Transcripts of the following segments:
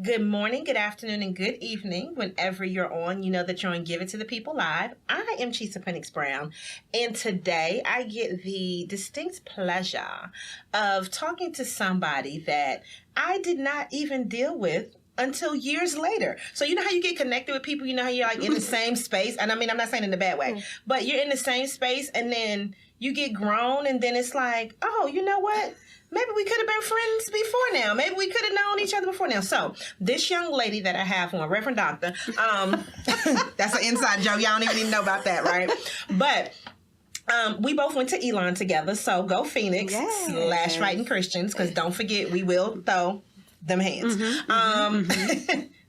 Good morning, good afternoon, and good evening. Whenever you're on, you know that you're on Give It to the People Live. I am Chisa Pennix-Brown, and today I get the distinct pleasure of talking to somebody that I did not even deal with until years later. So you know how you get connected with people, you know how you're like in the same space, and I mean, I'm not saying in a bad way, but you're in the same space, and then you get grown, and then it's like, oh, you know what? Maybe we could have been friends before now. Maybe we could have known each other before now. So this young lady that I have on, Reverend Doctor, that's an inside joke. Y'all don't even need to know about that, right? But we both went to Elon together. So go Phoenix / Fighting Christians, because don't forget, we will throw them hands.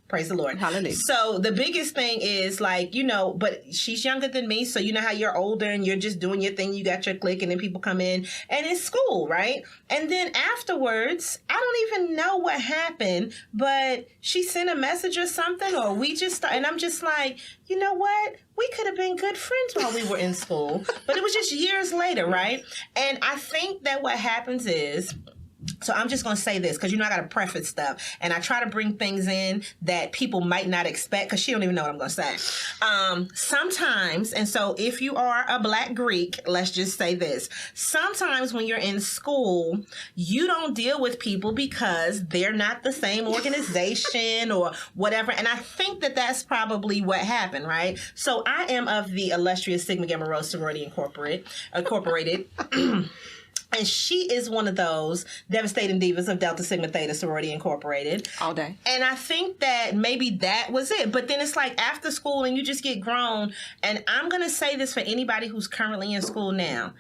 Praise the Lord. Hallelujah. So the biggest thing is like, you know, but she's younger than me. So you know how you're older and you're just doing your thing. You got your clique and then people come in and it's school, right? And then afterwards, I don't even know what happened, but she sent a message or something, or we just started, and I'm just like, you know what? We could have been good friends while we were in school, but it was just years later, right? And I think that what happens is, so I'm just going to say this, because, you know, I got to preface stuff. And I try to bring things in that people might not expect, because she don't even know what I'm going to say. Sometimes, and so if you are a Black Greek, let's just say this. Sometimes when you're in school, you don't deal with people because they're not the same organization or whatever. And I think that that's probably what happened, right? So I am of the illustrious Sigma Gamma Rho Sorority Incorporated. And she is one of those devastating divas of Delta Sigma Theta Sorority Incorporated. All day. And I think that maybe that was it. But then it's like after school and you just get grown. And I'm going to say this for anybody who's currently in school now.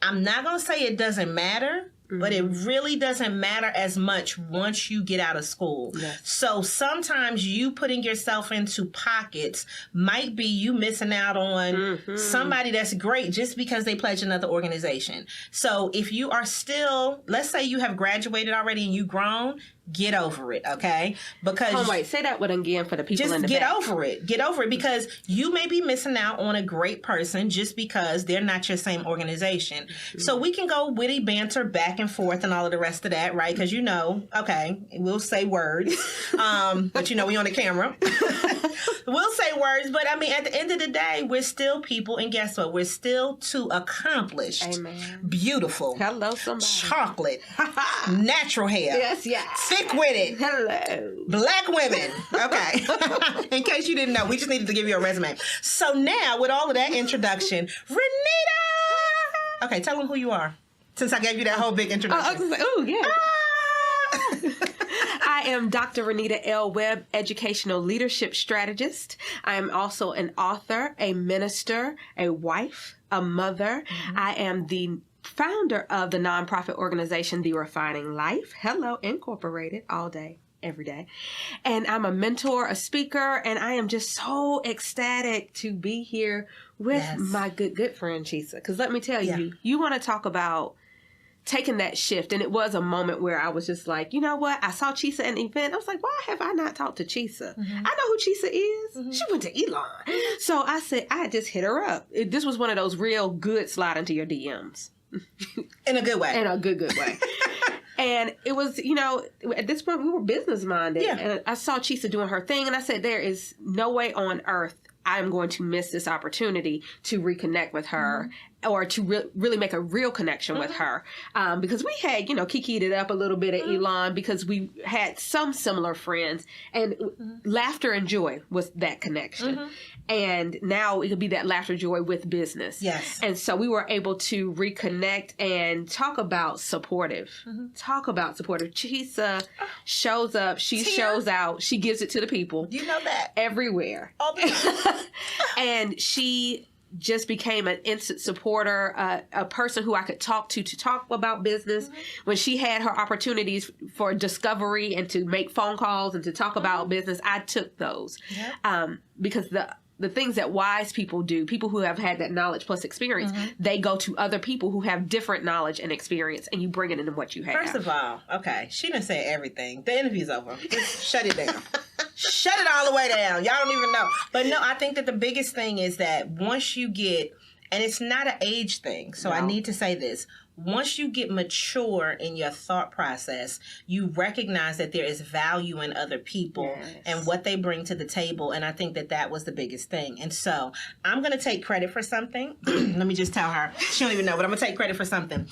I'm not going to say it doesn't matter. But it really doesn't matter as much once you get out of school. Yes. So sometimes you putting yourself into pockets might be you missing out on somebody that's great just because they pledge another organization. So if you are still, let's say you have graduated already and you grown, get over it, okay? Because say that one again for the people in the back. Just get over it. Get over it, because you may be missing out on a great person just because they're not your same organization. So we can go witty banter back and forth and all of the rest of that, right? Because, you know, okay, we'll say words, but, you know, we on the camera. We'll say words, but, I mean, at the end of the day, we're still people, and guess what? We're still too accomplished. Amen. Beautiful. Hello, somebody. Chocolate. Natural hair. Yes. Thick with it. Hello. Black women. Okay. In case you didn't know, we just needed to give you a resume. So now, with all of that introduction, Renita! Okay, tell them who you are, since I gave you that whole big introduction. I am Dr. Renita L. Webb, Educational Leadership Strategist. I am also an author, a minister, a wife, a mother. I am the founder of the nonprofit organization, The Refining Life. Hello, Incorporated, all day, every day. And I'm a mentor, a speaker, and I am just so ecstatic to be here with my good friend, Chisa. Because let me tell you, you want to talk about taking that shift. And it was a moment where I was just like, you know what? I saw Chisa at an event. I was like, why have I not talked to Chisa? I know who Chisa is. She went to Elon. So I said, I just hit her up. This was one of those real good slide into your DMs. In a good way. In a good way. And it was, you know, at this point we were business minded. Yeah. And I saw Chisa doing her thing and I said, there is no way on earth I'm going to miss this opportunity to reconnect with her or to really make a real connection with her. Because we had, you know, kikied it up a little bit at Elon because we had some similar friends, and laughter and joy was that connection. And now it could be that laughter, joy with business. Yes. And so we were able to reconnect and talk about supportive. Chisa shows up. She shows out. She gives it to the people. You know that. Everywhere. All the time. And she just became an instant supporter, a person who I could talk to talk about business. When she had her opportunities for discovery and to make phone calls and to talk about business, I took those. Because the things that wise people do, people who have had that knowledge plus experience, they go to other people who have different knowledge and experience, and you bring it into what you have. First of all, okay, she didn't say everything. The interview's over. Just shut it down. Shut it all the way down. Y'all don't even know. But no, I think that the biggest thing is that once you get, and it's not an age thing, so I need to say this. once you get mature in your thought process, you recognize that there is value in other people and what they bring to the table. And I think that was the biggest thing. And so I'm going to take credit for something. Let me just tell her. She don't even know, but I'm going to take credit for something.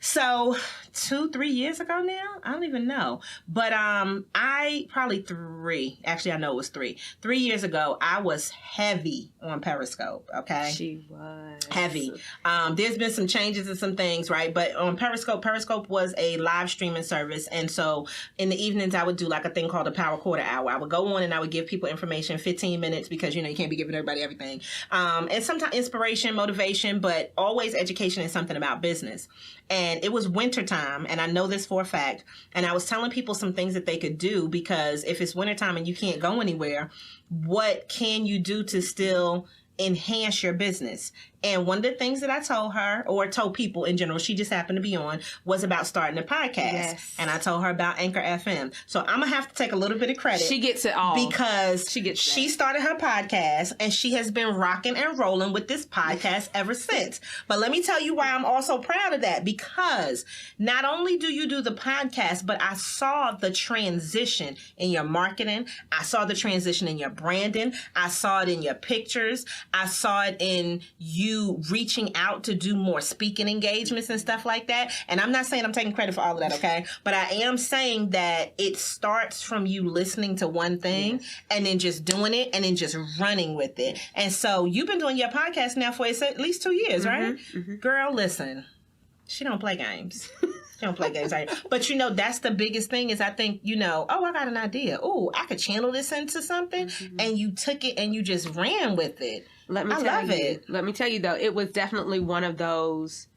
So 2-3 years ago now, I don't even know, but I probably 3. Actually, I know it was 3. 3 years ago, I was heavy on Periscope. Okay, she was heavy. There's been some changes and some things, right? But on Periscope was a live streaming service, and so in the evenings, I would do like a thing called a Power Quarter Hour. I would go on and I would give people information, 15 minutes, because you can't be giving everybody everything, and sometimes inspiration, motivation, but always education and something about business. And it was wintertime, and I know this for a fact. And I was telling people some things that they could do, because if it's wintertime and you can't go anywhere, what can you do to still enhance your business? And one of the things that I told her, or told people in general, she just happened to be on, was about starting a podcast. Yes. And I told her about Anchor FM. So I'm going to have to take a little bit of credit. She gets it all. Because she started her podcast, and she has been rocking and rolling with this podcast ever since. But let me tell you why I'm also proud of that. Because not only do you do the podcast, but I saw the transition in your marketing. I saw the transition in your branding. I saw it in your pictures. I saw it in you reaching out to do more speaking engagements and stuff like that. And I'm not saying I'm taking credit for all of that, okay? But I am saying that it starts from you listening to one thing and then just doing it and then just running with it. And so you've been doing your podcast now for at least 2 years, right? Mm-hmm. Girl, listen, she don't play games. She don't play games, right? But that's the biggest thing is I think, oh, I got an idea. Oh, I could channel this into something. Mm-hmm. And you took it and you just ran with it. Let me tell you, though, it was definitely one of those,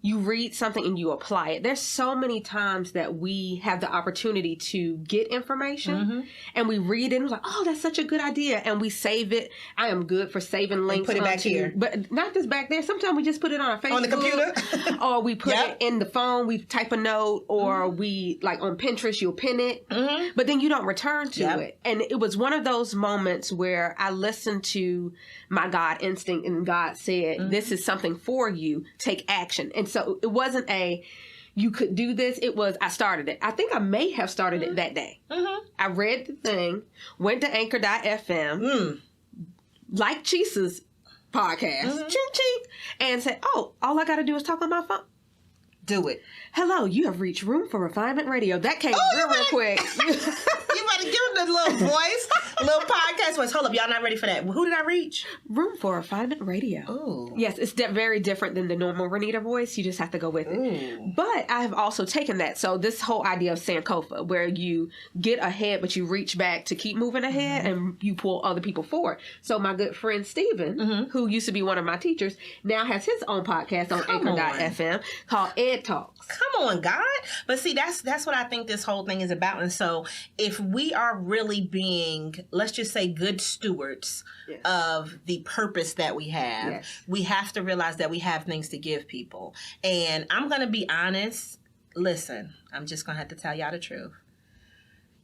you read something and you apply it. There's so many times that we have the opportunity to get information and we read it and we're like, oh, that's such a good idea. And we save it. I am good for saving links. And put it back here. But not just back there. Sometimes we just put it on our Facebook. On the computer? Or we put it in the phone. We type a note, or we, like on Pinterest, you'll pin it. Mm-hmm. But then you don't return to it. And it was one of those moments where I listened to my God instinct, and God said, this is something for you. Take action. And so it wasn't you could do this. It was, I started it. I think I may have started it that day. Mm-hmm. I read the thing, went to anchor.fm, like Chisa's podcast, ching, ching, and said, oh, all I got to do is talk on my phone. Do it. Hello, you have reached Room for Refinement Radio. That came real quick. You better give them the little voice, little podcast voice. Hold up, y'all not ready for that. Who did I reach? Room for Refinement Radio. Ooh. Yes, it's very different than the normal Renita voice. You just have to go with it. Ooh. But I have also taken that. So this whole idea of Sankofa, where you get ahead, but you reach back to keep moving ahead, and you pull other people forward. So my good friend Steven, who used to be one of my teachers, now has his own podcast on anchor.fm called Ed Talks. Come on, God. But see, that's what I think this whole thing is about. And so if we are really being, let's just say, good stewards of the purpose that we have, we have to realize that we have things to give people. And I'm going to be honest. Listen, I'm just going to have to tell y'all the truth.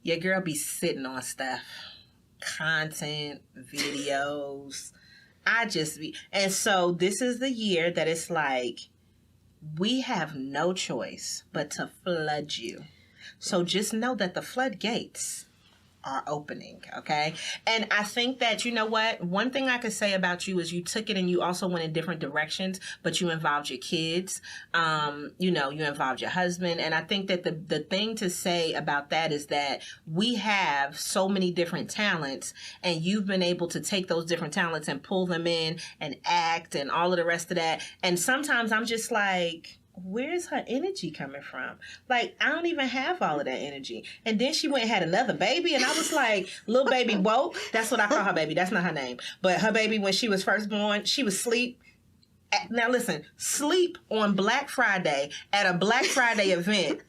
Your girl be sitting on stuff. Content, videos. And so this is the year that it's like, we have no choice but to flood you. So just know that the floodgates are opening, okay? And I think that, you know what? One thing I could say about you is you took it and you also went in different directions, but you involved your kids. You involved your husband. And I think that the thing to say about that is that we have so many different talents, and you've been able to take those different talents and pull them in and act and all of the rest of that. And sometimes I'm just like, where's her energy coming from? Like, I don't even have all of that energy. And then she went and had another baby, and I was like, little baby woke. That's what I call her baby. That's not her name. But her baby, when she was first born, she was asleep. Now listen, sleep on Black Friday at a Black Friday event,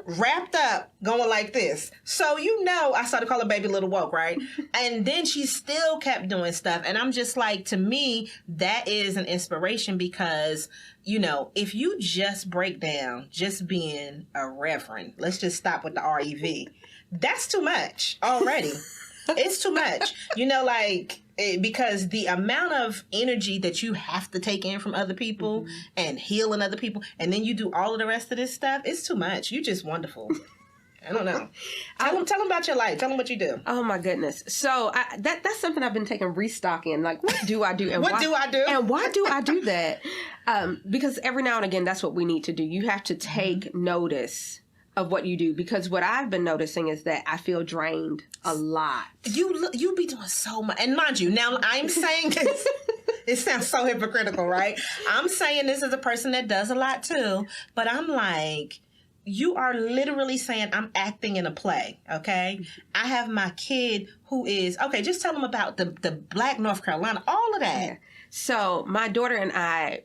wrapped up, going like this. So I started calling baby Little Woke, right? And then she still kept doing stuff. And I'm just like, to me, that is an inspiration because, if you just break down just being a reverend, let's just stop with the REV. That's too much already. It's too much. You know, like, because the amount of energy that you have to take in from other people and healing other people, and then you do all of the rest of this stuff, it's too much. You're just wonderful. I don't know. Tell them about your life. Tell them what you do. Oh my goodness. So that's something I've been taking restock in. Like, what do I do? And what do I do? And why do I do that? Because every now and again, that's what we need to do. You have to take notice of what you do, because what I've been noticing is that I feel drained a lot. You be doing so much, and mind you, now I'm saying this. It sounds so hypocritical, right? I'm saying this as a person that does a lot too, but I'm like, you are literally saying I'm acting in a play, okay? I have my kid who is, okay, just tell them about the Black North Carolina, all of that. Yeah. So my daughter and I,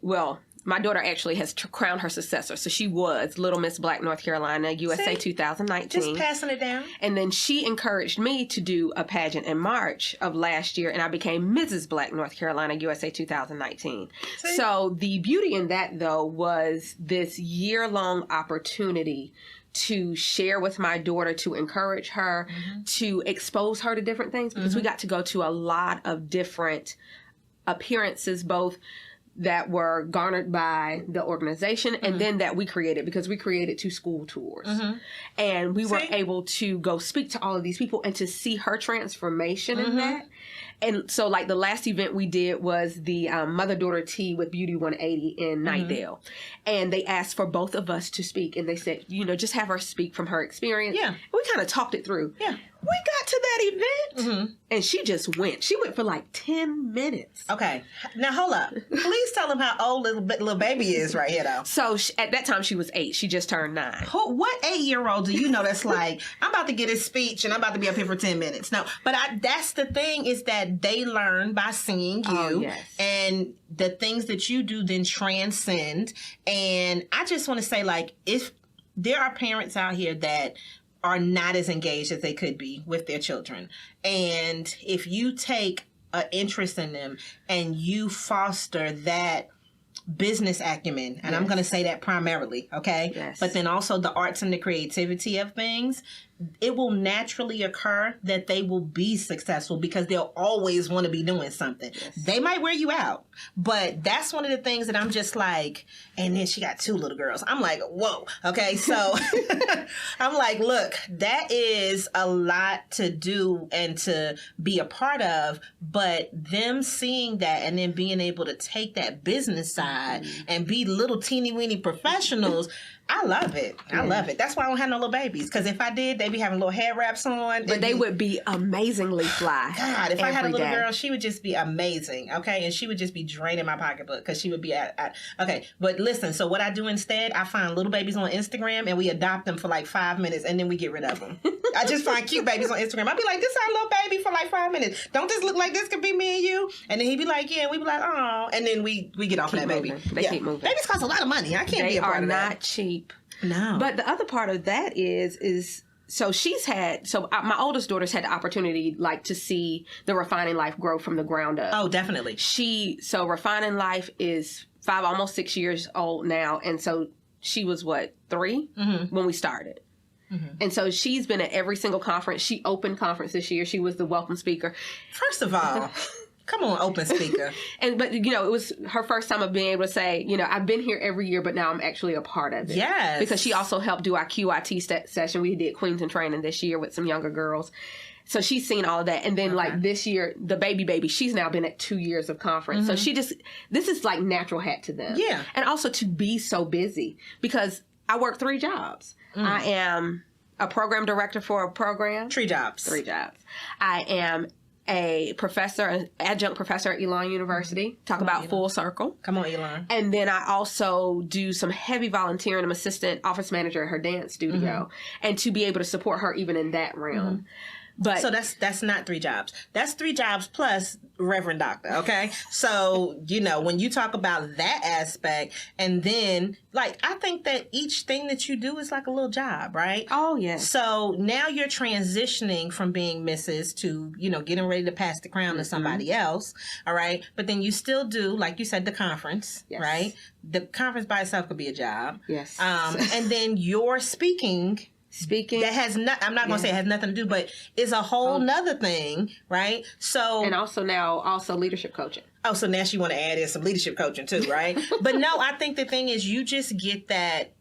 my daughter actually has crowned her successor. So she was Little Miss Black North Carolina, USA 2019. Just passing it down. And then she encouraged me to do a pageant in March of last year, and I became Mrs. Black North Carolina, USA 2019. See? So the beauty in that, though, was this year-long opportunity to share with my daughter, to encourage her, to expose her to different things, because we got to go to a lot of different appearances, both that were garnered by the organization and then that we created, because we created 2 school tours. And we were able to go speak to all of these people and to see her transformation in that. And so, like, the last event we did was the mother-daughter tea with Beauty 180 in Nightdale. And they asked for both of us to speak. And they said, just have her speak from her experience. Yeah. We kind of talked it through. Yeah. We got to that event, and she just went. She went for like 10 minutes. Okay. Now, hold up. Please tell them how old little baby is right here, though. So, at that time, she was 8. She just turned 9. What 8-year-old do you know that's like, I'm about to get his speech, and I'm about to be up here for 10 minutes? No. But that's the thing, is that they learn by seeing you. Oh, yes. And the things that you do then transcend. And I just want to say, like, if there are parents out here that are not as engaged as they could be with their children, and if you take an interest in them and you foster that business acumen, and I'm going to say that primarily, okay? Yes. But then also the arts and the creativity of things, it will naturally occur that they will be successful, because they'll always want to be doing something. Yes. They might wear you out, but that's one of the things that I'm just like, and then she got 2 little girls. I'm like, whoa. Okay. So I'm like, look, that is a lot to do and to be a part of, but them seeing that and then being able to take that business side and be little teeny weeny professionals, I love it. I love it. That's why I don't have no little babies. Because if I did, they'd be having little head wraps on. But they would be amazingly fly. God, if I had a little girl, she would just be amazing. Okay. And she would just be draining my pocketbook, because she would be okay. But listen, so what I do instead, I find little babies on Instagram and we adopt them for like 5 minutes and then we get rid of them. I just find cute babies on Instagram. I'll be like, this is our little baby for like 5 minutes. Don't this look like this could be me and you? And then he'd be like, yeah. And we'd be like, oh. And then we get off of that baby. They keep moving. Babies cost a lot of money. I can't be a part of that. They are not cheap. No. But the other part of that is so my oldest daughter's had the opportunity, like, to see the Refining Life grow from the ground up. Oh, definitely. So Refining Life is 5, almost 6 years old now. And so she was 3 when we started. And so she's been at every single conference. She opened conference this year. She was the welcome speaker. First of all, come on, open speaker. But it was her first time of being able to say, I've been here every year, but now I'm actually a part of it. Yes. Because she also helped do our QIT session. We did Queens in Training this year with some younger girls. So she's seen all of that. And then like this year, the baby, she's now been at 2 years of conference. So this is like natural hat to them. Yeah. And also to be so busy, because I work 3 jobs. I am a program director for a program. 3 jobs. 3 jobs. I am a professor, an adjunct professor at Elon University. Talk about full circle. Come on, Elon. And then I also do some heavy volunteering. I'm assistant office manager at her dance studio. And to be able to support her even in that realm. But so that's not 3 jobs. That's 3 jobs plus Reverend Doctor, okay? So, when you talk about that aspect, and then, like, I think that each thing that you do is like a little job, right? Oh, yes. So now you're transitioning from being Mrs. to, getting ready to pass the crown to somebody else, all right? But then you still do, like you said, the conference, right? The conference by itself could be a job. Yes. And then you're speaking speaking. That has not, I'm not going to say it has nothing to do, but it's a whole nother thing, right? So, and also leadership coaching. Oh, so now she want to add in some leadership coaching too, right? But no, I think the thing is you just get that,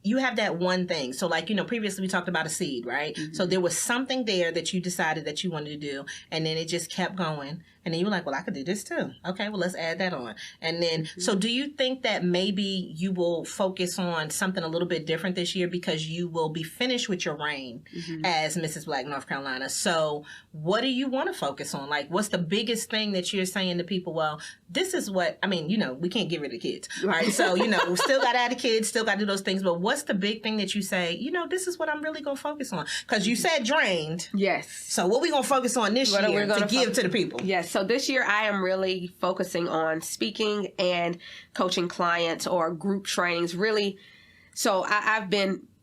you have that one thing. So like, previously we talked about a seed, right? Mm-hmm. So there was something there that you decided that you wanted to do, and then it just kept going. And then you were like, well, I could do this too. Okay, well, let's add that on. And then, so do you think that maybe you will focus on something a little bit different this year because you will be finished with your reign as Mrs. Black North Carolina? So what do you want to focus on? Like, what's the biggest thing that you're saying to people? Well, this is what, we can't get rid of kids, right? So, we still got to add the kids, still got to do those things. But what's the big thing that you say, this is what I'm really going to focus on? Because you said drained. Yes. So what we going to focus on this year to give to the people? Yes. So this year I am really focusing on speaking and coaching clients or group trainings. Really, so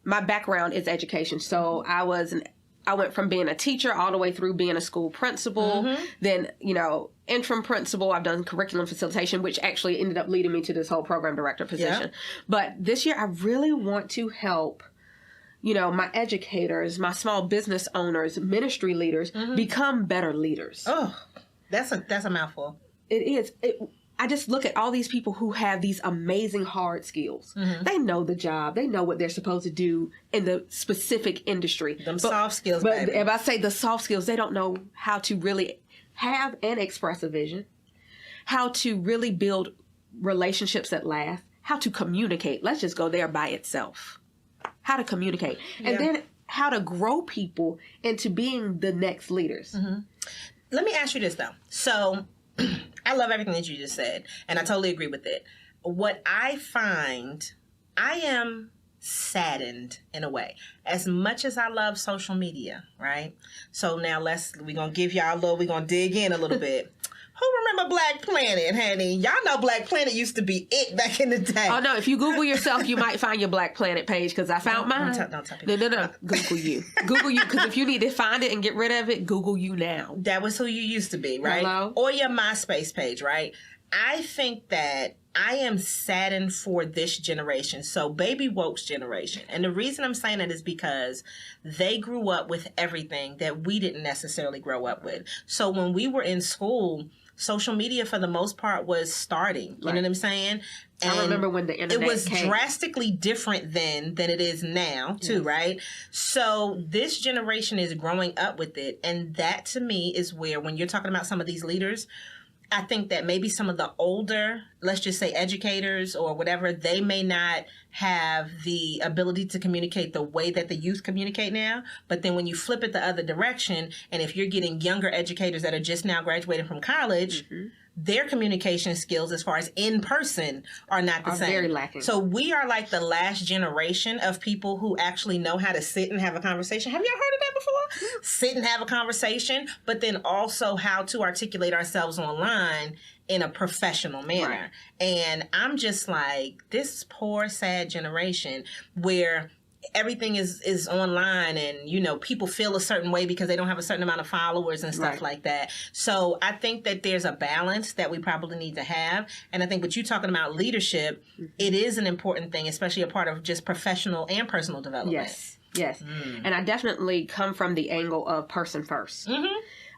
my background is education. So I went from being a teacher all the way through being a school principal, then, interim principal. I've done curriculum facilitation, which actually ended up leading me to this whole program director position. Yeah. But this year I really want to help my educators, my small business owners, ministry leaders become better leaders. Oh, that's a mouthful. It is. I just look at all these people who have these amazing hard skills. They know the job. They know what they're supposed to do in the specific industry. Soft skills, but baby. If I say the soft skills, they don't know how to really have and express a vision, how to really build relationships that last, how to communicate. Let's just go there by itself. How to communicate. Yeah. And then how to grow people into being the next leaders. Let me ask you this, though. So I love everything that you just said, and I totally agree with it. What I find, I am saddened in a way. As much as I love social media, right? So now we're going to give y'all we're going to dig in a little bit. Who remember Black Planet, honey? Y'all know Black Planet used to be it back in the day. Oh, no. If you Google yourself, you might find your Black Planet page, because I found mine. Don't tell people. No. Google you. Google you, because if you need to find it and get rid of it, Google you now. That was who you used to be, right? Hello? Or your MySpace page, right? I think that I am saddened for this generation. So baby woke's generation. And the reason I'm saying that is because they grew up with everything that we didn't necessarily grow up with. So when we were in school, social media for the most part was starting. You know what I'm saying? And I remember when the internet it was came. drastically different then than it is now, too, right? So this generation is growing up with it. And that, to me, is where, when you're talking about some of these leaders, I think that maybe some of the older, let's just say educators or whatever, they may not have the ability to communicate the way that the youth communicate now. But then when you flip it the other direction, and if you're getting younger educators that are just now graduating from college, their communication skills as far as in person are not the same. Very lacking. So we are like the last generation of people who actually know how to sit and have a conversation. Have y'all heard of that before? Sit and have a conversation, but then also how to articulate ourselves online in a professional manner. Right. And I'm just like, this poor, sad generation where everything is online, and people feel a certain way because they don't have a certain amount of followers and stuff like that. So I think that there's a balance that we probably need to have. And I think what you're talking about, leadership, it is an important thing, especially a part of just professional and personal development. Yes. And I definitely come from the angle of person first.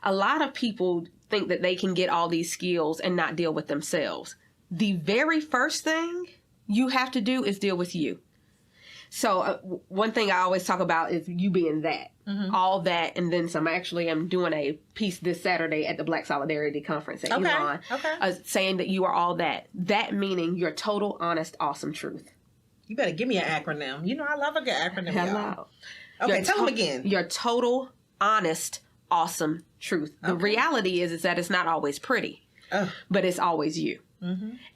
A lot of people think that they can get all these skills and not deal with themselves. The very first thing you have to do is deal with you. So one thing I always talk about is you being that, all that, and then some. Actually, I'm doing a piece this Saturday at the Black Solidarity Conference at Elon, saying that you are all that. That meaning your total, honest, awesome truth. You better give me an acronym. I love a good acronym. Hello. Okay, tell them again. Your total, honest, awesome truth. The reality is that it's not always pretty, but it's always you.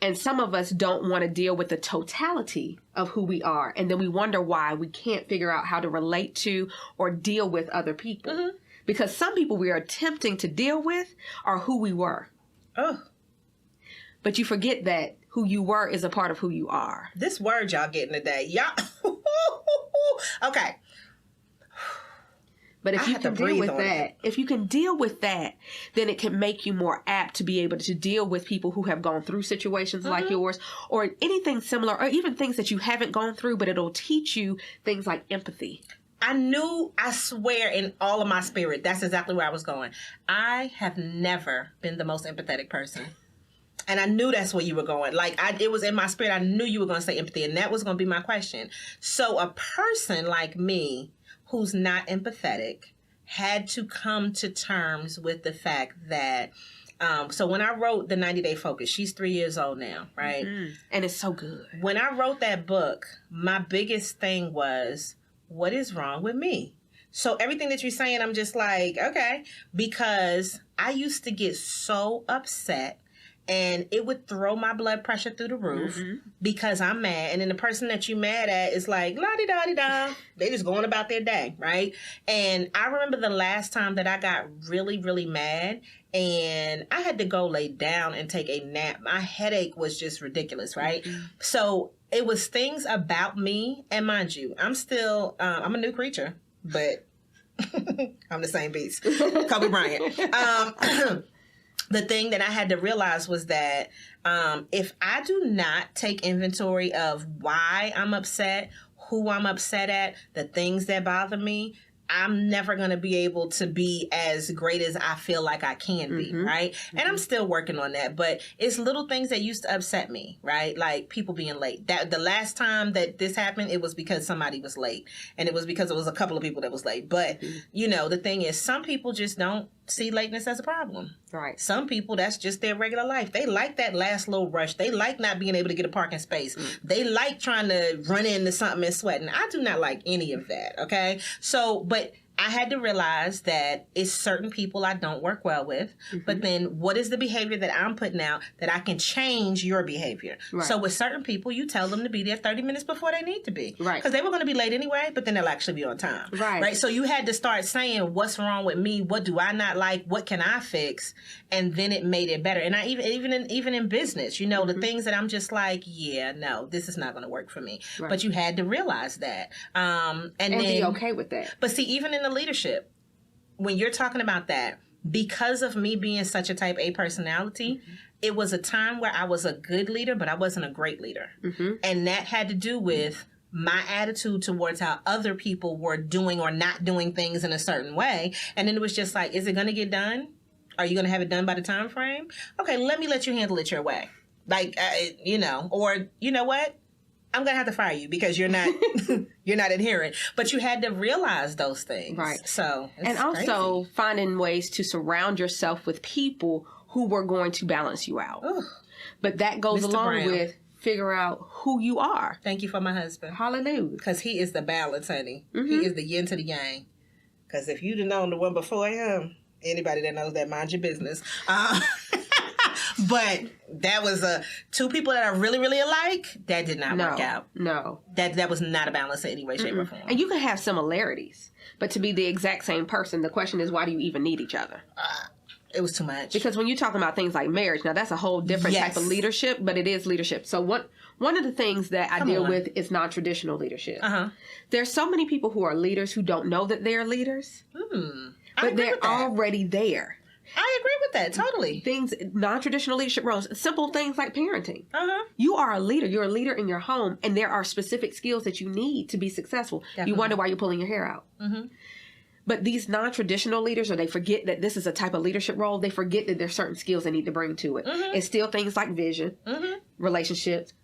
And some of us don't want to deal with the totality of who we are. And then we wonder why we can't figure out how to relate to or deal with other people. Because some people we are attempting to deal with are who we were. But you forget that who you were is a part of who you are. This word y'all getting today. Y'all. Okay. But if I you had to can deal breathe with on that, it. if you can deal with that, then it can make you more apt to be able to deal with people who have gone through situations like yours, or anything similar, or even things that you haven't gone through, but it'll teach you things like empathy. I swear in all of my spirit, that's exactly where I was going. I have never been the most empathetic person. And I knew that's where you were going. Like, it was in my spirit. I knew you were going to say empathy, and that was going to be my question. So a person like me who's not empathetic had to come to terms with the fact that, so when I wrote the 90-Day Focus, she's 3 years old now, right? Mm-hmm. And it's so good. When I wrote that book, my biggest thing was, what is wrong with me? So everything that you're saying, I'm just like, okay, because I used to get so upset and it would throw my blood pressure through the roof because I'm mad. And then the person that you mad at is like, la-di-da-di-da. They just going about their day, right? And I remember the last time that I got really, really mad and I had to go lay down and take a nap. My headache was just ridiculous, right? So it was things about me. And mind you, I'm still, I'm a new creature, but I'm the same beast. Kobe Bryant. The thing that I had to realize was that if I do not take inventory of why I'm upset, who I'm upset at, the things that bother me, I'm never going to be able to be as great as I feel like I can be, right? And I'm still working on that, but it's little things that used to upset me, right? Like people being late. That the last time that this happened, it was because somebody was late, and it was because it was a couple of people that was late. But you know, the thing is, some people just don't see lateness as a problem. Right. Some people, that's just their regular life. They like that last little rush. They like not being able to get a parking space. They like trying to run into something and sweating. I do not like any of that, okay? So, but I had to realize that it's certain people I don't work well with, but then what is the behavior that I'm putting out that I can change your behavior? Right. So with certain people, you tell them to be there 30 minutes before they need to be. Right. Because they were going to be late anyway, but then they'll actually be on time. Right. So you had to start saying, what's wrong with me? What do I not like? What can I fix? And then it made it better. And I even in business, you know, the things that I'm just like, yeah, no, this is not going to work for me. Right. But you had to realize that. And then be okay with that. But see, even in the leadership, when you're talking about that, because of me being such a type A personality, it was a time where I was a good leader, but I wasn't a great leader. And that had to do with my attitude towards how other people were doing or not doing things in a certain way. And then it was just like, is it going to get done? Are you going to have it done by the time frame? Okay, let me let you handle it your way. Like, you know, or you know what? I'm going to have to fire you because you're not you're not adherent. But you had to realize those things. Right. So, and also finding ways to surround yourself with people who were going to balance you out. Ooh. But that goes Mr. along Brown. with figure out who you are. Thank you for my husband. Hallelujah. Because he is the balance, honey. He is the yin to the yang. Because if you'd have known the one before him, anybody that knows that, mind your business. But that was two people that are really, really alike. That did not work out. No. That was not a balance in any way, shape, or form. And you can have similarities, but to be the exact same person, the question is, why do you even need each other? It was too much. Because when you're talking about things like marriage, now that's a whole different type of leadership, but it is leadership. So one of the things that I deal with is non-traditional leadership. There's so many people who are leaders who don't know that they're leaders, but they're already there. I agree with that, totally. Things, non-traditional leadership roles, simple things like parenting. You are a leader. You're a leader in your home, and there are specific skills that you need to be successful. Definitely. You wonder why you're pulling your hair out. But these non-traditional leaders, or they forget that this is a type of leadership role, they forget that there's certain skills they need to bring to it. It's still things like vision, relationships,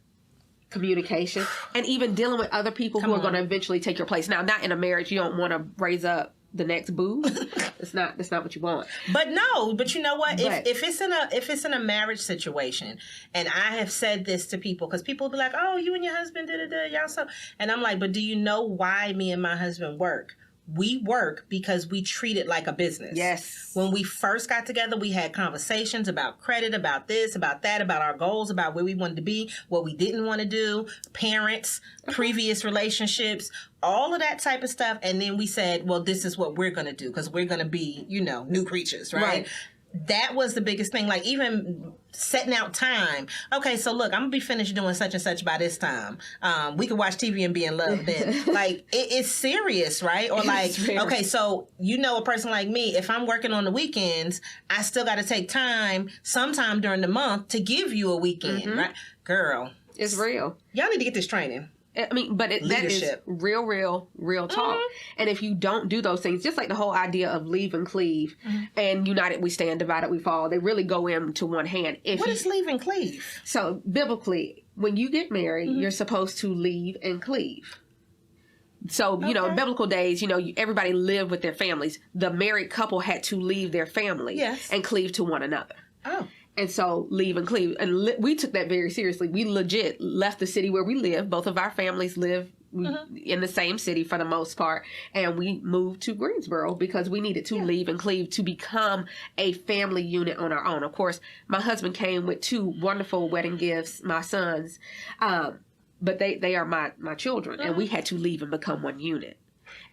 communication, and even dealing with other people who are going to eventually take your place. Now, not in a marriage, you don't want to raise up the next boo. That's not what you want. But you know what? If it's in a marriage situation, and I have said this to people, because people will be like, "Oh, you and your husband y'all so," and I'm like, "But do you know why me and my husband work? We work because we treat it like a business." Yes. When we first got together, we had conversations about credit, about this, about that, about our goals, about where we wanted to be, what we didn't want to do, parents, previous relationships, all of that type of stuff. And then we said, well, this is what we're going to do because we're going to be, you know, new creatures, right? that was the biggest thing. Like, even setting out time. Okay, so look, I'm gonna be finished doing such and such by this time. We can watch TV and be in love then. Like, it's serious, right? Or like, okay, so you know, a person like me, if I'm working on the weekends, I still got to take time sometime during the month to give you a weekend, right? Girl, it's real. Y'all need to get this training. I mean, but that is real talk. And if you don't do those things, just like the whole idea of leave and cleave and united we stand, divided we fall, they really go into one hand. What is leave and cleave? So biblically, when you get married, you're supposed to leave and cleave. So, you know, in biblical days, you know, everybody lived with their families. The married couple had to leave their family and cleave to one another. Oh. And so leave and cleave. And we took that very seriously. We legit left the city where we live. Both of our families live in the same city for the most part. And we moved to Greensboro because we needed to leave and cleave to become a family unit on our own. Of course, my husband came with 2 wonderful wedding gifts, my sons. But they are my children. And we had to leave and become one unit.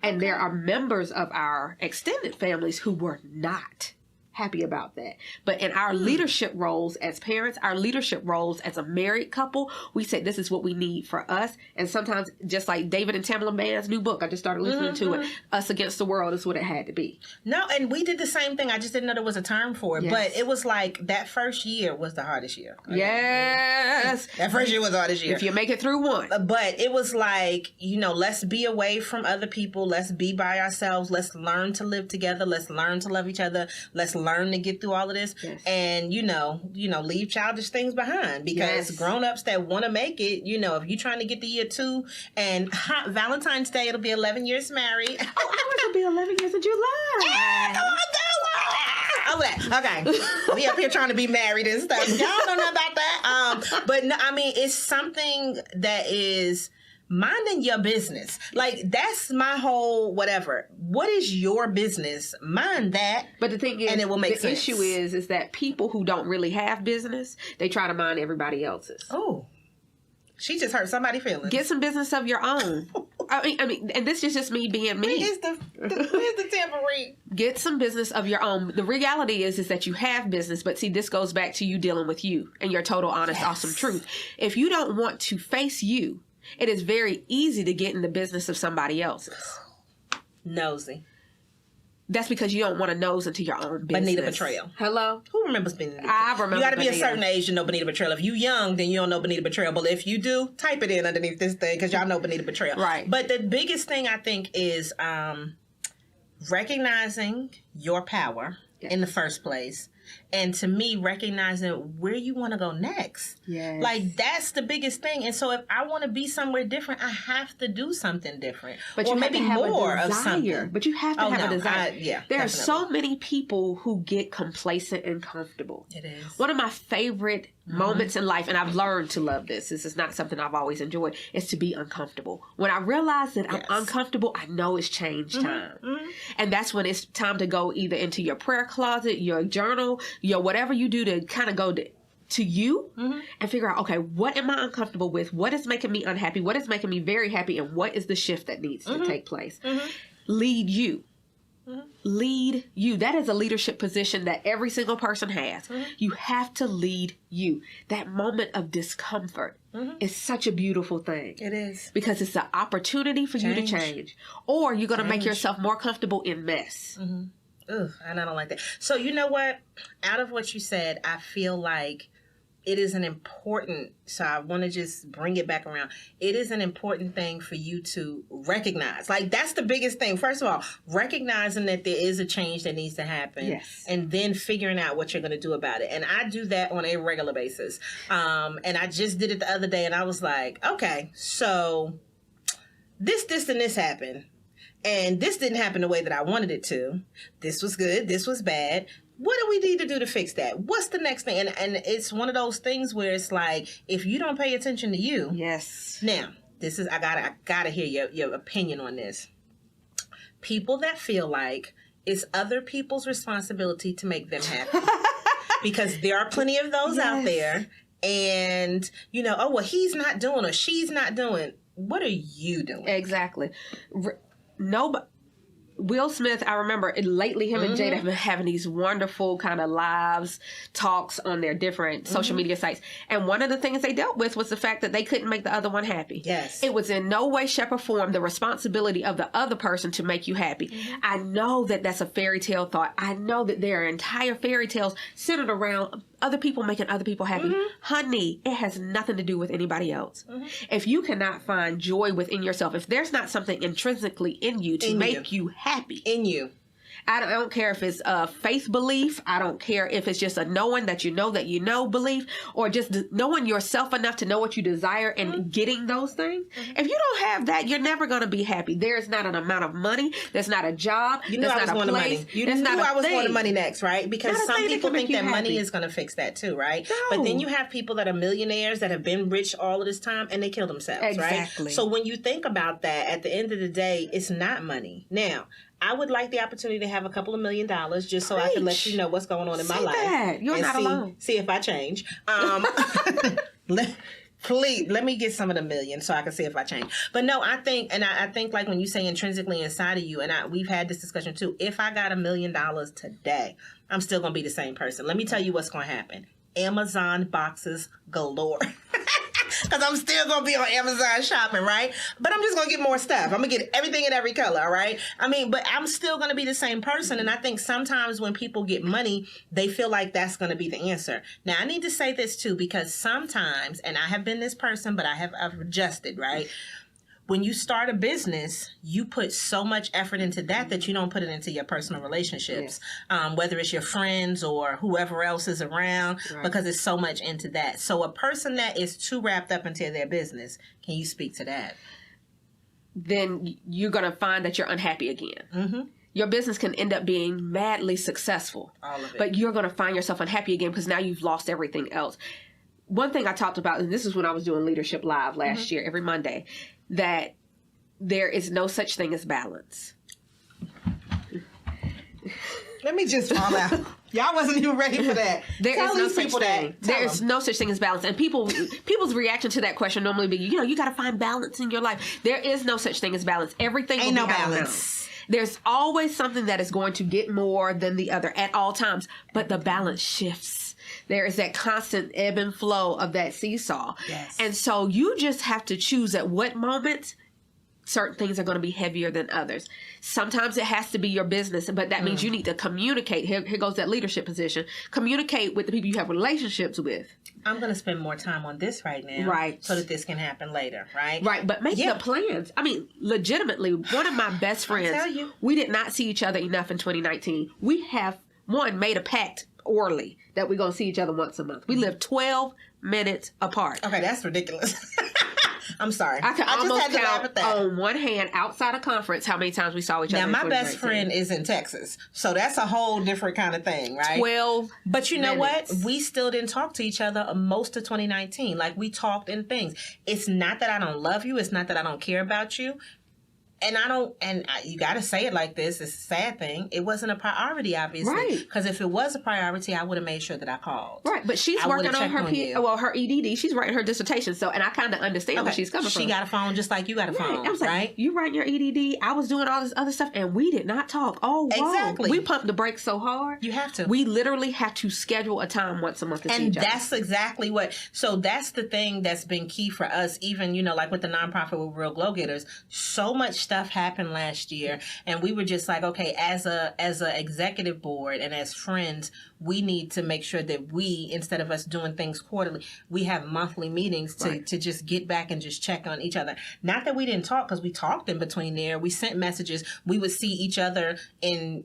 And there are members of our extended families who were not happy about that. But in our leadership roles as parents, our leadership roles as a married couple, we say this is what we need for us. And sometimes, just like David and Tamela Mann's new book, I just started listening to it, Us Against the World is what it had to be. No, and we did the same thing. I just didn't know there was a term for it. Yes. But it was like that first year was the hardest year. Yes. That first year was the hardest year. If you make it through one. But it was like, you know, let's be away from other people. Let's be by ourselves. Let's learn to live together. Let's learn to love each other. Let's learn to get through all of this. Yes. And, you know, leave childish things behind, because grown-ups that want to make it, you know, if you're trying to get to year 2 and Valentine's Day, it'll be 11 years married. It'll be 11 years in July. Yeah, okay. We up here trying to be married and stuff. Y'all don't know about that. But no, I mean, it's something that is minding your business. Like, that's my whole whatever. What is your business? Mind that. But the thing is, and it will make the sense. issue is that people who don't really have business, they try to mind everybody else's. Oh. She just hurt somebody's feelings. Get some business of your own. I mean, and this is just me being me. Where's the tambourine? Get some business of your own. The reality is that you have business, but see, this goes back to you dealing with you and your total, honest, awesome truth. If you don't want to face you, it is very easy to get in the business of somebody else's. Nosy. That's because you don't want to nose into your own business. Bonita Betrayal. Hello? Who remembers Bonita Betrayal? I remember. You got to be Bonita. a certain age to know Bonita Betrayal. If you young, then you don't know Bonita Betrayal. But if you do, type it in underneath this thing, because y'all know Bonita Betrayal. Right. But the biggest thing, I think, is recognizing your power in the first place. And to me, recognizing where you want to go next. Yes. Like, that's the biggest thing. And so if I want to be somewhere different, I have to do something different. But or you maybe have more of something. But you have to have a desire. There definitely. Are so many people who get complacent and comfortable. It is. One of my favorite moments in life, and I've learned to love this is not something I've always enjoyed, is to be uncomfortable. When I realize that I'm uncomfortable, I know it's change time. And that's when it's time to go either into your prayer closet, your journal, your whatever you do to kind of go to you and figure out, okay, what am I uncomfortable with? What is making me unhappy? What is making me very happy? And what is the shift that needs to take place? Lead you. Lead you. That is a leadership position that every single person has. You have to lead you. That moment of discomfort is such a beautiful thing. It is. Because it's an opportunity for you to change. Or you're going to make yourself more comfortable in mess. Ugh, and I don't like that. So you know what? Out of what you said, I feel like it is an important, so I want to just bring it back around. It is an important thing for you to recognize. Like, that's the biggest thing. First of all, recognizing that there is a change that needs to happen. Yes. And then figuring out what you're going to do about it. And I do that on a regular basis. And I just did it the other day, and I was like, okay, so this, and this happened. And this didn't happen the way that I wanted it to. This was good. This was bad. What do we need to do to fix that? What's the next thing? And it's one of those things where it's like, if you don't pay attention to you. Yes. Now, this is, I gotta hear your opinion on this. People that feel like it's other people's responsibility to make them happy. Because there are plenty of those out there. And, you know, oh, well, he's not doing or she's not doing. What are you doing? Exactly. Nobody. Will Smith, I remember lately him and Jada have been having these wonderful kind of lives, talks on their different social media sites. And one of the things they dealt with was the fact that they couldn't make the other one happy. Yes. It was in no way, shape, or form the responsibility of the other person to make you happy. I know that that's a fairy tale thought. I know that there are entire fairy tales centered around other people making other people happy. Honey, it has nothing to do with anybody else. If you cannot find joy within yourself, if there's not something intrinsically in you to make you happy. In you. I don't care if it's a faith belief. I don't care if it's just a knowing that you know belief, or just knowing yourself enough to know what you desire and getting those things. If you don't have that, you're never going to be happy. There's not an amount of money. There's not a job. You knew there's I was not going a to place. money. You knew I was going to money next, right? Because Not a some thing that people can make think that you money happy. is going to fix that too, right? No. But then you have people that are millionaires that have been rich all of this time and they kill themselves, Exactly. right? So when you think about that, at the end of the day, it's not money. Now, I would like the opportunity to have a couple of $1 million just so I can let you know what's going on in my life. That. You're and not alone. See if I change. Please let me get some of the million so I can see if I change. But no, I think like when you say intrinsically inside of you, and we've had this discussion too. If I got $1 million today, I'm still gonna be the same person. Let me tell you what's gonna happen. Amazon boxes galore. Because I'm still going to be on Amazon shopping, right? But I'm just going to get more stuff. I'm going to get everything in every color, all right? I mean, but I'm still going to be the same person. And I think sometimes when people get money, they feel like that's going to be the answer. Now, I need to say this too, because sometimes, and I have been this person, but I've adjusted, right? When you start a business, you put so much effort into that you don't put it into your personal relationships, whether it's your friends or whoever else is around, because it's so much into that. So a person that is too wrapped up into their business, can you speak to that? Then you're going to find that you're unhappy again. Your business can end up being madly successful, all of it. But you're going to find yourself unhappy again because now you've lost everything else. One thing I talked about, and this is when I was doing Leadership Live last year, every Monday, that there is no such thing as balance. Let me just fall out. Y'all wasn't even ready for that. There is no such thing. There is no such thing as balance. And people's reaction to that question normally be, you got to find balance in your life. There is no such thing as balance. Everything ain't will be no balance. There's always something that is going to get more than the other at all times, but the balance shifts. There is that constant ebb and flow of that seesaw. Yes. And so you just have to choose at what moment certain things are going to be heavier than others. Sometimes it has to be your business, but that means you need to communicate. Here goes that leadership position. Communicate with the people you have relationships with. I'm going to spend more time on this right now. Right. So that this can happen later, right? Right, but make the plans. I mean, legitimately, one of my best friends, tell you. We did not see each other enough in 2019. We have, made a pact orally that we're going to see each other once a month. We live 12 minutes apart. Okay, that's ridiculous. I'm sorry. I can almost just had to laugh count at that. on one hand outside of conference how many times we saw each other. Now, in my best 2019. friend is in Texas, so that's a whole different kind of thing, right? 12 But you know minutes. what? We still didn't talk to each other most of 2019. Like, we talked in things. It's not that I don't love you. It's not that I don't care about you. And you got to say it like this. It's a sad thing. It wasn't a priority, obviously. Right. Because if it was a priority, I would have made sure that I called. Right, but she's I working would've on her checked on you. her EDD. She's writing her dissertation. So, and I kind of understand where she's coming from. She got a phone just like you got a phone, I was like, right? You writing your EDD. I was doing all this other stuff, and we did not talk. Oh, whoa. Exactly. We pumped the brakes so hard. You have to. We literally have to schedule a time once a month to see And each other. that's exactly so that's the thing that's been key for us, even, like with the nonprofit with Real Glow Getters. So much stuff happened last year, and we were just like, okay, as a executive board and as friends, we need to make sure that we, instead of us doing things quarterly, we have monthly meetings to just get back and just check on each other. Not that we didn't talk, because we talked in between there. We sent messages. We would see each other in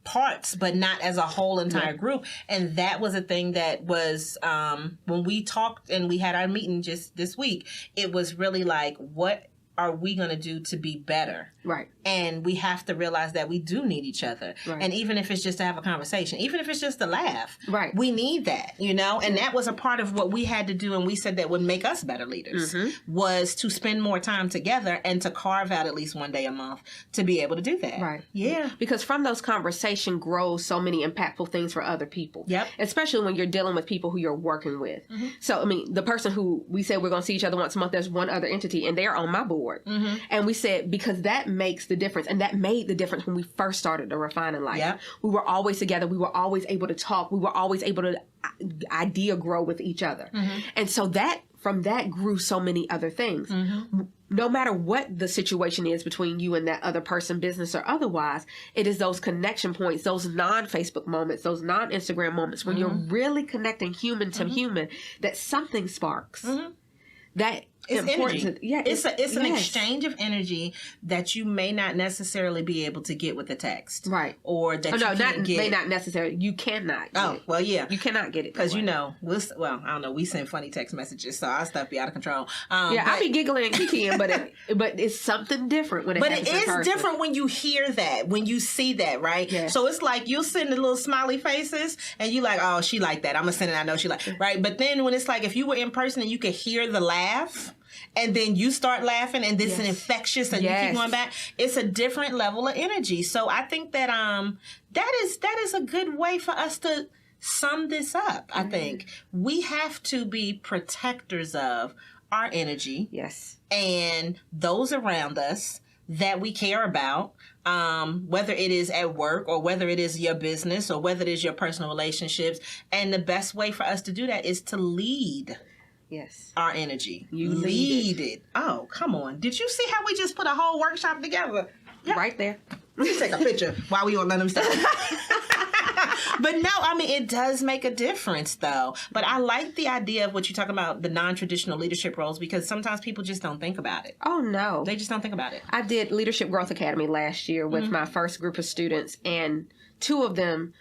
parts, but not as a whole entire group. And that was a thing that was, when we talked and we had our meeting just this week, it was really like, what are we going to do to be better? Right. And we have to realize that we do need each other. Right. And even if it's just to have a conversation, even if it's just to laugh, right, we need that, And that was a part of what we had to do, and we said that would make us better leaders, was to spend more time together and to carve out at least one day a month to be able to do that. Right. Yeah. Because from those conversations grows so many impactful things for other people. Yep. Especially when you're dealing with people who you're working with. So, I mean, the person who we said we're going to see each other once a month, there's one other entity, and they're on my board. board. And we said, because that makes the difference. And that made the difference when we first started the Refining Life. Yep. We were always together. We were always able to talk. We were always able to idea grow with each other. And so that, from that grew so many other things. No matter what the situation is between you and that other person, business or otherwise, it is those connection points, those non-Facebook moments, those non-Instagram moments when you're really connecting human to human, that something sparks. That it's important. energy. It's an exchange of energy that you may not necessarily be able to get with a text, right? Or that you can't get. May not necessarily. You cannot. Get well, yeah, you cannot get it because I don't know. We send funny text messages, so our stuff be out of control. I be giggling and kikiing, but it's something different when it. But happens it in is person. different when you hear that, when you see that, right? Yeah. So it's like you'll send the little smiley faces, and you like, oh, she like that. I'm gonna send it. I know she like, right? But then when it's like if you were in person and you could hear the laugh. And then you start laughing, and this is infectious, and you keep going back. It's a different level of energy. So I think that that is a good way for us to sum this up. I think we have to be protectors of our energy, and those around us that we care about. Whether it is at work or whether it is your business or whether it is your personal relationships, and the best way for us to do that is to lead. Our energy. You lead it. Oh, come on. Did you see how we just put a whole workshop together? Yep. Right there. Let's take a picture while we on let them start. But no, I mean, it does make a difference, though. But I like the idea of what you're talking about, the non-traditional leadership roles, because sometimes people just don't think about it. Oh, no. They just don't think about it. I did Leadership Growth Academy last year with my first group of students, and two of them,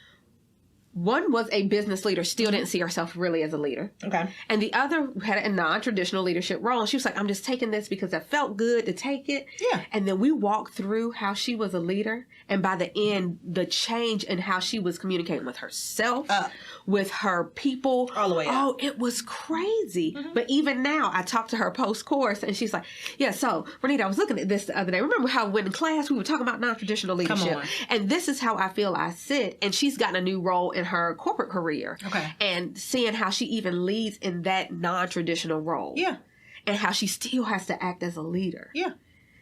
one was a business leader, still didn't see herself really as a leader. Okay. And the other had a non-traditional leadership role. And she was like, I'm just taking this because it felt good to take it. Yeah. And then we walked through how she was a leader. And by the end, the change in how she was communicating with herself, with her people. All the way up. Oh, it was crazy. But even now, I talked to her post-course, and she's like, yeah, so, Renita, I was looking at this the other day. Remember how when in class we were talking about non-traditional leadership? Come on. And this is how I feel I sit. And she's gotten a new role in her corporate career. Okay. And seeing how she even leads in that non-traditional role. Yeah. And how she still has to act as a leader. Yeah.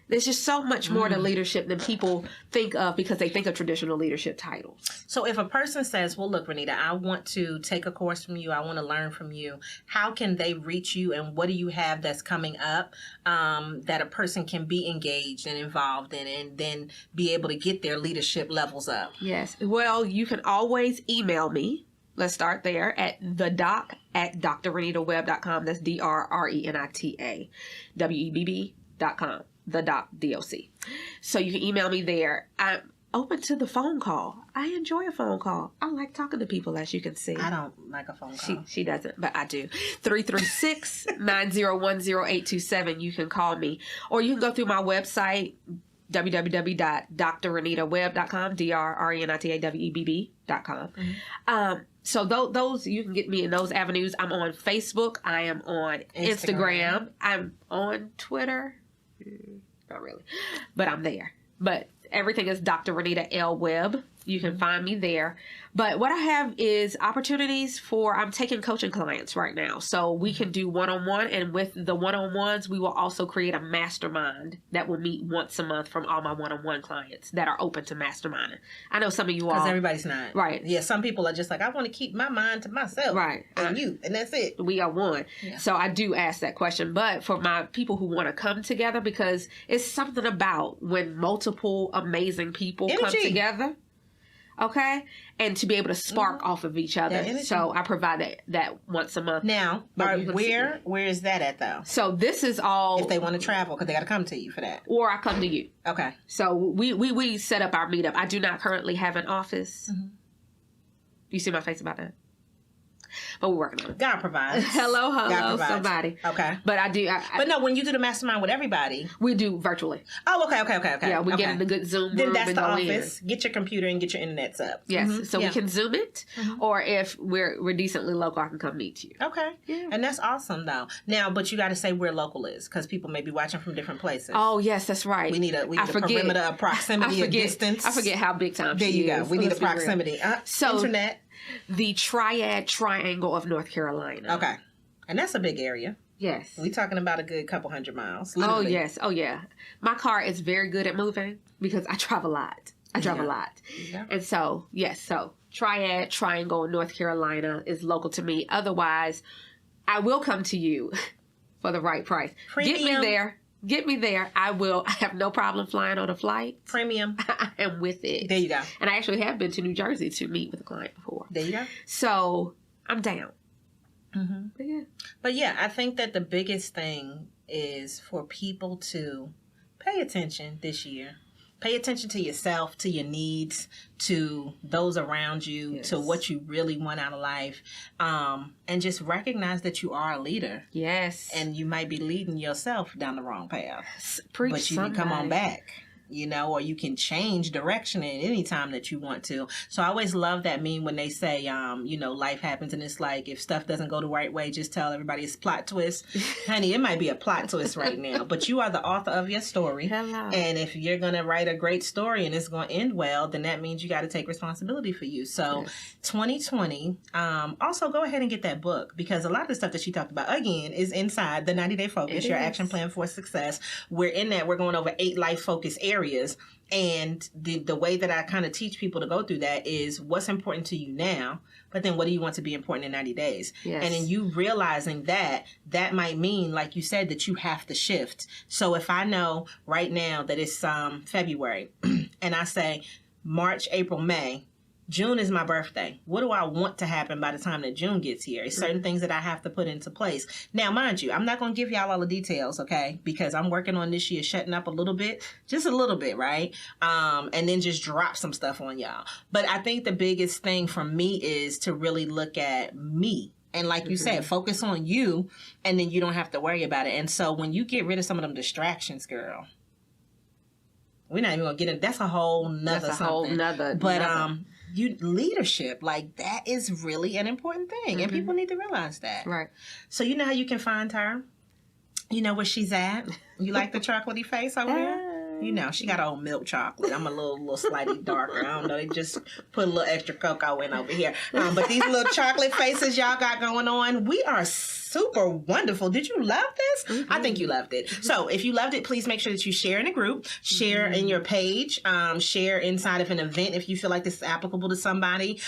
There's just so much more to leadership than people think of because they think of traditional leadership titles. So if a person says, well, look, Renita, I want to take a course from you. I want to learn from you. How can they reach you, and what do you have that's coming up that a person can be engaged and involved in and then be able to get their leadership levels up? Yes. Well, you can always email me. Let's start there at thedoc@drrenitawebb.com. That's DRRENITA.WEBB.com. TheDoc. So you can email me there. I'm open to the phone call. I enjoy a phone call. I like talking to people, as you can see. I don't like a phone call. She doesn't, but I do. 336-901-0827. You can call me. Or you can go through my website, www.drrenitawebb.com, DRRENITAWEBB.com. So those, you can get me in those avenues. I'm on Facebook. I am on Instagram. I'm on Twitter. Not really, but I'm there. But everything is Dr. Renita L. Webb. You can find me there. But what I have is opportunities for, I'm taking coaching clients right now. So we can do one-on-one, and with the one-on-ones, we will also create a mastermind that will meet once a month from all my one-on-one clients that are open to masterminding. I know some of you all. Because everybody's not. Right. Yeah, some people are just like, I want to keep my mind to myself. Right. And you, and that's it. We are one. Yeah. So I do ask that question. But for my people who want to come together, because it's something about when multiple amazing people come together. Okay, and to be able to spark off of each other. So I provide that once a month. Now, where is that at though? So this is all if they want to travel, because they got to come to you for that, or I come to you. Okay. So we set up our meetup. I do not currently have an office. Do you see my face about that? But we're working on it. God provides. Hello, somebody. Okay. But I do. But no, when you do the mastermind with everybody, we do virtually. Oh, okay. Yeah, we get in the good Zoom room. Then that's the office. Get your computer and get your internets up. Yes, so we can Zoom it, or if we're decently local, I can come meet you. Okay. Yeah. And that's awesome though. Now, but you got to say where local is, because people may be watching from different places. Oh yes, that's right. We need a perimeter of proximity of distance. I forget how big time. There you go. We need a proximity. So internet. The Triad Triangle of North Carolina. Okay. And that's a big area. Yes. We talking about a good couple 100 miles. Oh, Literally. yes. Oh, yeah. My car is very good at moving because I drive a lot. Yeah. And so, yes. So, Triad Triangle in North Carolina is local to me. Otherwise, I will come to you for the right price. Premium. Get me there. I will. I have no problem flying on a flight. Premium. I am with it. There you go. And I actually have been to New Jersey to meet with a client before. There you go. So, I'm down. Mm-hmm. But yeah, I think that the biggest thing is for people to pay attention this year. Pay attention to yourself, to your needs, to those around you, to what you really want out of life. And just recognize that you are a leader. Yes. And you might be leading yourself down the wrong path. Preach but you can come on back. Or you can change direction at any time that you want to. So I always love that meme when they say, life happens and it's like, if stuff doesn't go the right way, just tell everybody it's plot twist. Honey, it might be a plot twist right now, but you are the author of your story. Hello. And if you're going to write a great story and it's going to end well, then that means you got to take responsibility for you. So 2020, also go ahead and get that book, because a lot of the stuff that she talked about, again, is inside the 90-day focus, your action plan for success. We're going over 8 life focus areas. And the way that I kind of teach people to go through that is what's important to you now, but then what do you want to be important in 90 days? Yes. And in you realizing that might mean, like you said, that you have to shift. So if I know right now that it's February and I say March, April, May, June is my birthday. What do I want to happen by the time that June gets here? It's certain things that I have to put into place. Now, mind you, I'm not going to give y'all all the details, okay? Because I'm working on this year, shutting up a little bit, just a little bit, right? And then just drop some stuff on y'all. But I think the biggest thing for me is to really look at me. And like you said, focus on you, and then you don't have to worry about it. And so when you get rid of some of them distractions, girl, we're not even going to get in. That's a whole nother something. But leadership, like, that is really an important thing, and people need to realize that. Right. So you know how you can find her? You know where she's at? You like the chocolatey face over here? You know, she got old milk chocolate. I'm a little slightly darker. I don't know. They just put a little extra cocoa in over here. But these little chocolate faces y'all got going on, we are super wonderful. Did you love this? I think you loved it. So if you loved it, please make sure that you share in a group, share in your page, share inside of an event if you feel like this is applicable to somebody.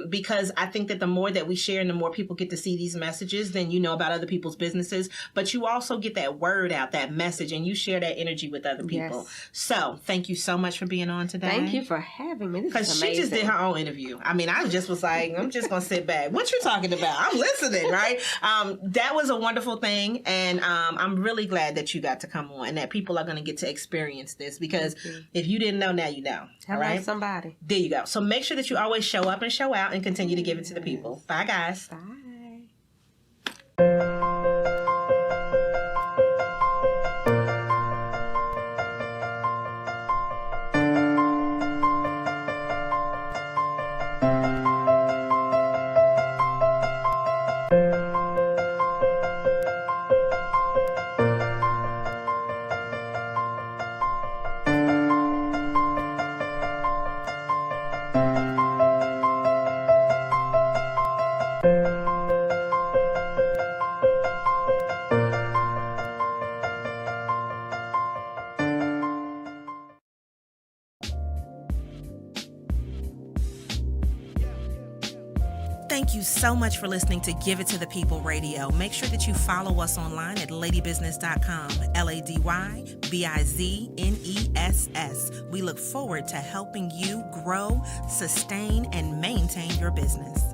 Because I think that the more that we share and the more people get to see these messages, then you know about other people's businesses. But you also get that word out, that message, and you share that energy with other people. Yes. So thank you so much for being on today. Thank you for having me. Because she just did her own interview. I mean, I just was like, I'm just going to sit back. What you talking about? I'm listening, right? That was a wonderful thing. And I'm really glad that you got to come on and that people are going to get to experience this. Because if you didn't know, now you know. All right? Somebody. There you go. So make sure that you always show up and show out and continue to give it to the people. Bye, guys. Bye. Thank you so much for listening to Give It to the People Radio. Make sure that you follow us online at ladybusiness.com, LadyBizness. We look forward to helping you grow, sustain, and maintain your business.